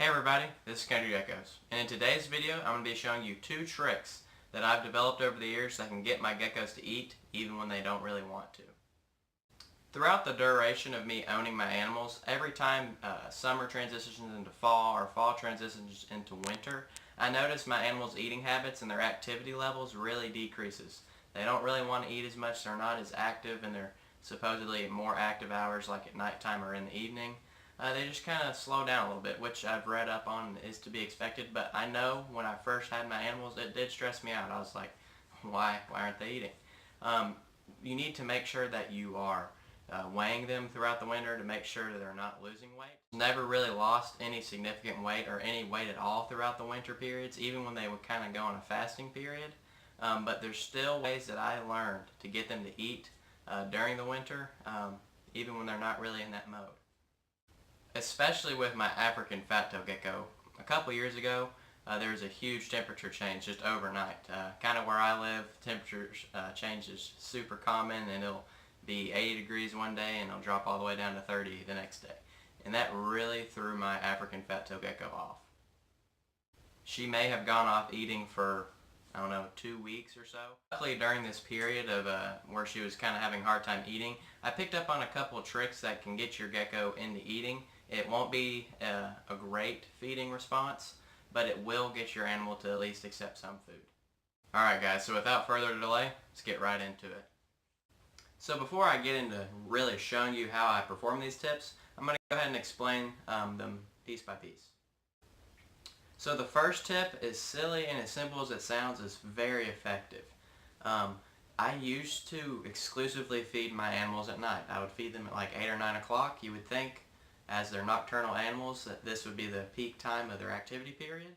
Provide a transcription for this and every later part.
everybody, this is Country Geckos, and in today's video I'm going to be showing you 2 tricks that I've developed over the years that can get my geckos to eat even when they don't really want to. Throughout the duration of me owning my animals, every time summer transitions into fall or fall transitions into winter, I notice my animals' eating habits and their activity levels really decreases. They don't really want to eat as much, they're not as active in their supposedly more active hours like at nighttime or in the evening. They just kind of slow down a little bit, which I've read up on is to be expected, but I know when I first had my animals it did stress me out. I was like, why aren't they eating? You need to make sure that you are weighing them throughout the winter to make sure that they're not losing weight. Never really lost any significant weight or any weight at all throughout the winter periods, even when they would kind of go on a fasting period. But there's still ways that I learned to get them to eat during the winter, even when they're not really in that mode. Especially with my African fat-tailed gecko. A couple years ago, there was a huge temperature change just overnight. Kind of where I live, temperature change is super common, and it'll be 80 degrees one day and it'll drop all the way down to 30 the next day. And that really threw my African fat-tailed gecko off. She may have gone off eating for, I don't know, 2 weeks or so. Luckily during this period of where she was kind of having a hard time eating, I picked up on a couple of tricks that can get your gecko into eating. It won't be a great feeding response, but it will get your animal to at least accept some food. Alright guys, so without further delay, let's get right into it. So before I get into really showing you how I perform these tips, I'm going to go ahead and explain them piece by piece. So the first tip is silly and as simple as it sounds is very effective. I used to exclusively feed my animals at night. I would feed them at like 8 or 9 o'clock. You would think, as they're nocturnal animals, that this would be the peak time of their activity period.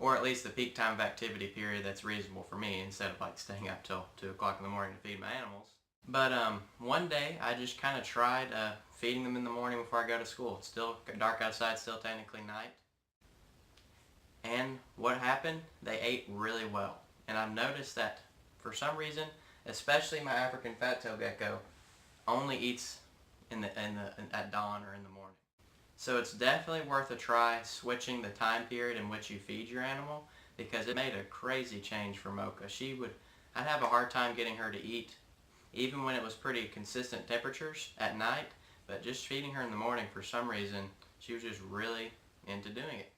Or at least the peak time of activity period that's reasonable for me, instead of like staying up till 2 o'clock in the morning to feed my animals. But one day I just kind of tried feeding them in the morning before I go to school. It's still dark outside, still technically night. And what happened? They ate really well. And I've noticed that for some reason, especially my African fat-tailed gecko, only eats at dawn or in the morning. So it's definitely worth a try switching the time period in which you feed your animal, because it made a crazy change for Mocha. I'd have a hard time getting her to eat even when it was pretty consistent temperatures at night, but just feeding her in the morning, for some reason she was just really into doing it.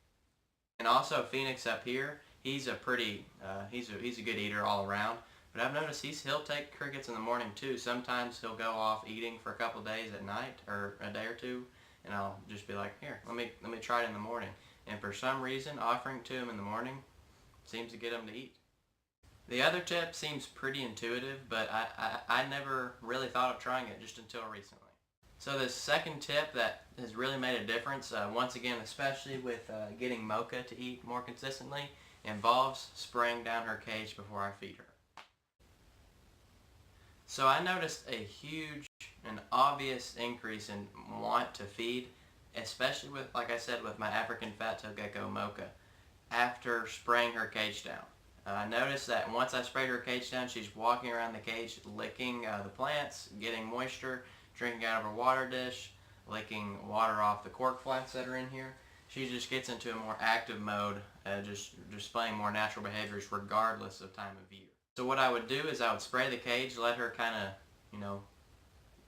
And also Phoenix up here, he's a good eater all around. But I've noticed he'll take crickets in the morning too. Sometimes he'll go off eating for a couple days at night or a day or two, and I'll just be like, here, let me try it in the morning. And for some reason, offering to him in the morning seems to get him to eat. The other tip seems pretty intuitive, but I never really thought of trying it just until recently. So the second tip that has really made a difference, once again, especially with getting Mocha to eat more consistently, involves spraying down her cage before I feed her. So I noticed a huge and obvious increase in want to feed, especially with, like I said, with my African fat-tailed gecko Mocha, after spraying her cage down. I noticed that once I sprayed her cage down, she's walking around the cage licking the plants, getting moisture, drinking out of her water dish, licking water off the cork flats that are in here. She just gets into a more active mode, just displaying more natural behaviors regardless of time of year. So what I would do is I would spray the cage, let her kind of,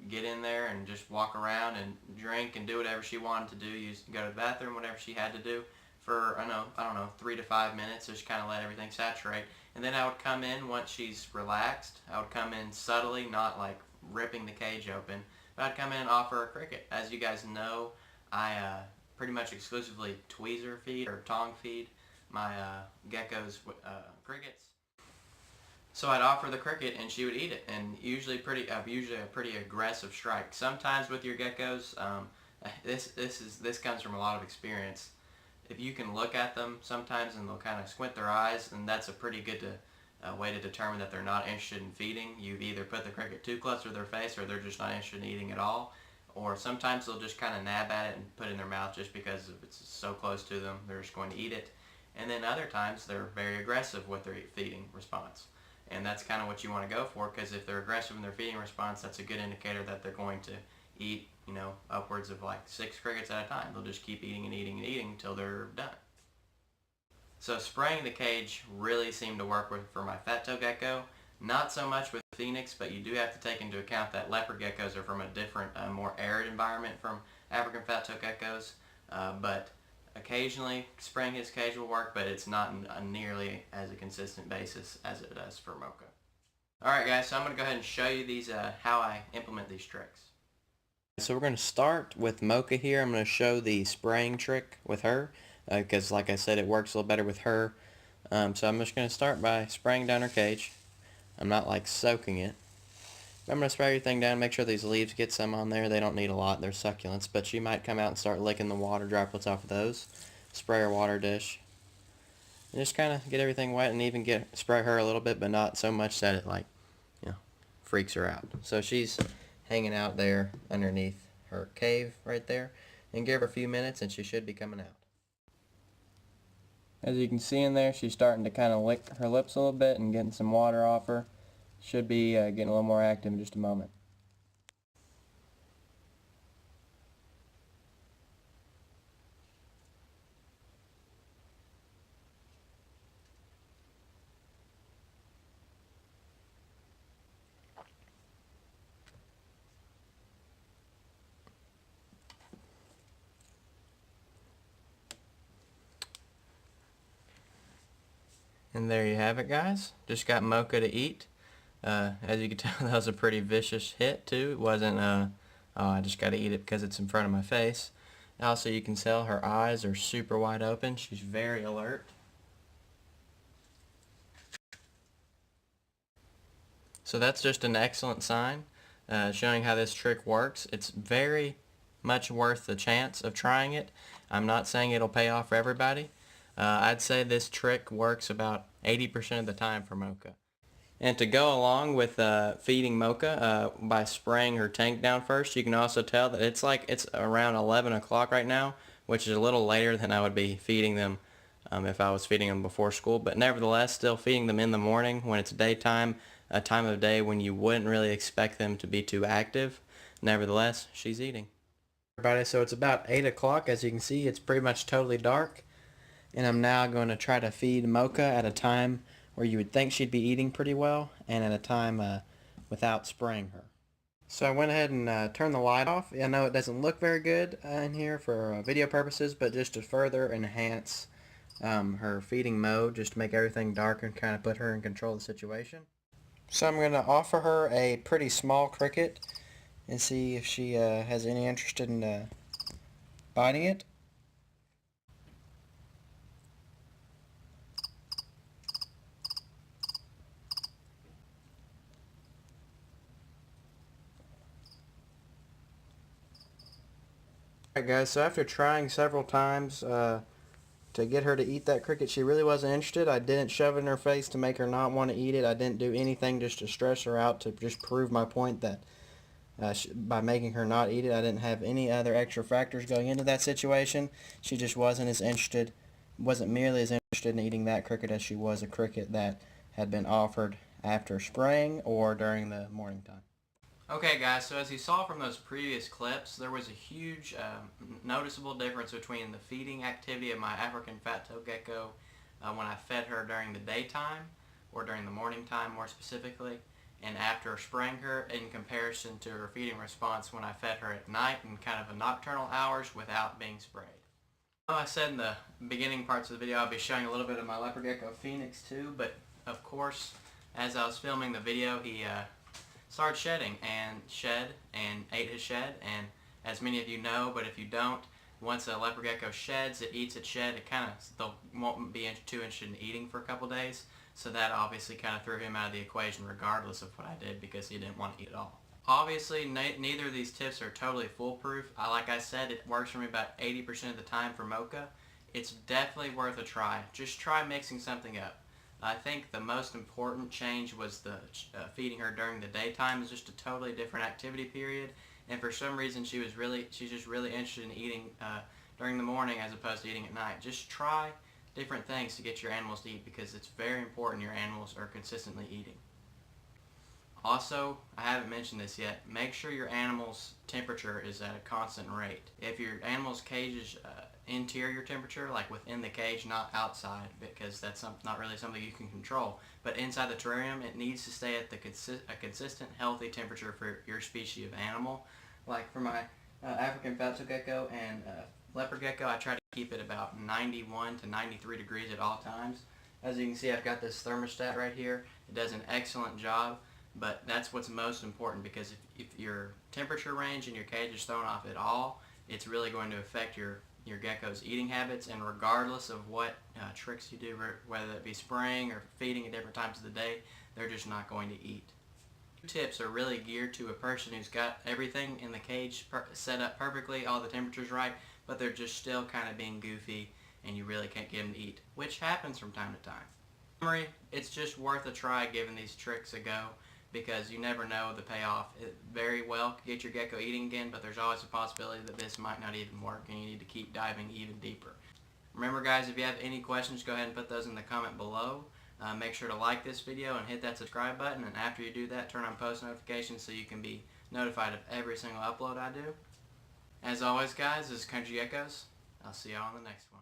get in there and just walk around and drink and do whatever she wanted to do. Go to the bathroom, whatever she had to do for, I don't know, 3 to 5 minutes. Just kind of let everything saturate. And then I would come in once she's relaxed. I would come in subtly, not like ripping the cage open. But I'd come in and offer a cricket. As you guys know, I pretty much exclusively tweezer feed or tongue feed my geckos crickets. So I'd offer the cricket and she would eat it, and usually a pretty aggressive strike. Sometimes with your geckos, this comes from a lot of experience. If you can look at them sometimes and they'll kind of squint their eyes, and that's a pretty good way to determine that they're not interested in feeding. You've either put the cricket too close to their face or they're just not interested in eating at all. Or sometimes they'll just kind of nab at it and put it in their mouth just because if it's so close to them, they're just going to eat it. And then other times they're very aggressive with their feeding response. And that's kind of what you want to go for, because if they're aggressive in their feeding response, that's a good indicator that they're going to eat, upwards of like 6 crickets at a time. They'll just keep eating and eating and eating until they're done. So spraying the cage really seemed to work for my fat-tailed gecko. Not so much with Phoenix, but you do have to take into account that leopard geckos are from a different, more arid environment from African fat-tailed geckos. But occasionally spraying his cage will work, but it's not nearly as a consistent basis as it does for Mocha. Alright guys, so I'm going to go ahead and show you these how I implement these tricks. So we're going to start with Mocha here. I'm going to show the spraying trick with her because like I said, it works a little better with her. So I'm just going to start by spraying down her cage. I'm not like soaking it. I'm going to spray everything down, make sure these leaves get some on there. They don't need a lot, they're succulents, but she might come out and start licking the water droplets off of those. Spray her water dish. And just kind of get everything wet and even spray her a little bit, but not so much that it freaks her out. So she's hanging out there underneath her cave right there, and give her a few minutes and she should be coming out. As you can see in there, she's starting to kind of lick her lips a little bit and getting some water off her. Should be getting a little more active in just a moment. And there you have it, guys. Just got Mocha to eat. As you can tell, that was a pretty vicious hit too. It wasn't oh, I just got to eat it because it's in front of my face. Also, you can tell her eyes are super wide open. She's very alert. So that's just an excellent sign, showing how this trick works. It's very much worth the chance of trying it. I'm not saying it'll pay off for everybody. I'd say this trick works about 80% of the time for Mocha. And to go along with feeding Mocha by spraying her tank down first, you can also tell that it's around 11 o'clock right now, which is a little later than I would be feeding them if I was feeding them before school. But nevertheless, still feeding them in the morning when it's daytime, a time of day when you wouldn't really expect them to be too active. Nevertheless, she's eating. Everybody, so it's about 8 o'clock. As you can see, it's pretty much totally dark. And I'm now going to try to feed Mocha at a time where you would think she'd be eating pretty well, and at a time without spraying her. So I went ahead and turned the light off. I know it doesn't look very good in here for video purposes, but just to further enhance her feeding mode, just to make everything dark and kind of put her in control of the situation. So I'm going to offer her a pretty small cricket and see if she has any interest in biting it. Alright guys, so after trying several times to get her to eat that cricket, she really wasn't interested. I didn't shove it in her face to make her not want to eat it. I didn't do anything just to stress her out, to just prove my point that by making her not eat it, I didn't have any other extra factors going into that situation. She just wasn't merely as interested in eating that cricket as she was a cricket that had been offered after spraying or during the morning time. Okay guys, so as you saw from those previous clips, there was a huge noticeable difference between the feeding activity of my African fat-tailed gecko when I fed her during the daytime, or during the morning time more specifically, and after spraying her in comparison to her feeding response when I fed her at night in kind of a nocturnal hours without being sprayed. I said in the beginning parts of the video I'll be showing a little bit of my leopard gecko Phoenix too, but of course as I was filming the video he started shedding and ate his shed, and as many of you know, but if you don't, once a leopard gecko sheds, it eats its shed, they won't be too interested in eating for a couple days, so that obviously kind of threw him out of the equation regardless of what I did, because he didn't want to eat at all. Obviously neither of these tips are totally foolproof. Like I said, it works for me about 80% of the time for Mocha. It's definitely worth a try. Just try mixing something up. I think the most important change was the feeding her during the daytime. Is just a totally different activity period, and for some reason she's just really interested in eating during the morning as opposed to eating at night. Just try different things to get your animals to eat, because it's very important your animals are consistently eating. Also, I haven't mentioned this yet, make sure your animal's temperature is at a constant rate. If your animal's cage is interior temperature, like within the cage, not outside, because that's not really something you can control, but inside the terrarium, it needs to stay at a consistent, healthy temperature for your species of animal. Like for my African Fatso gecko and leopard gecko, I try to keep it about 91 to 93 degrees at all times. As you can see, I've got this thermostat right here. It does an excellent job, but that's what's most important, because if your temperature range in your cage is thrown off at all, it's really going to affect your gecko's eating habits, and regardless of what tricks you do, whether it be spraying or feeding at different times of the day, they're just not going to eat. Tips are really geared to a person who's got everything in the cage set up perfectly, all the temperatures right, but they're just still kind of being goofy and you really can't get them to eat, which happens from time to time. In summary, it's just worth a try giving these tricks a go, because you never know the payoff. It very well could get your gecko eating again, but there's always a possibility that this might not even work and you need to keep diving even deeper. Remember guys, if you have any questions, go ahead and put those in the comment below. Make sure to like this video and hit that subscribe button, and after you do that, turn on post notifications so you can be notified of every single upload I do. As always guys, this is Country Geckos. I'll see y'all on the next one.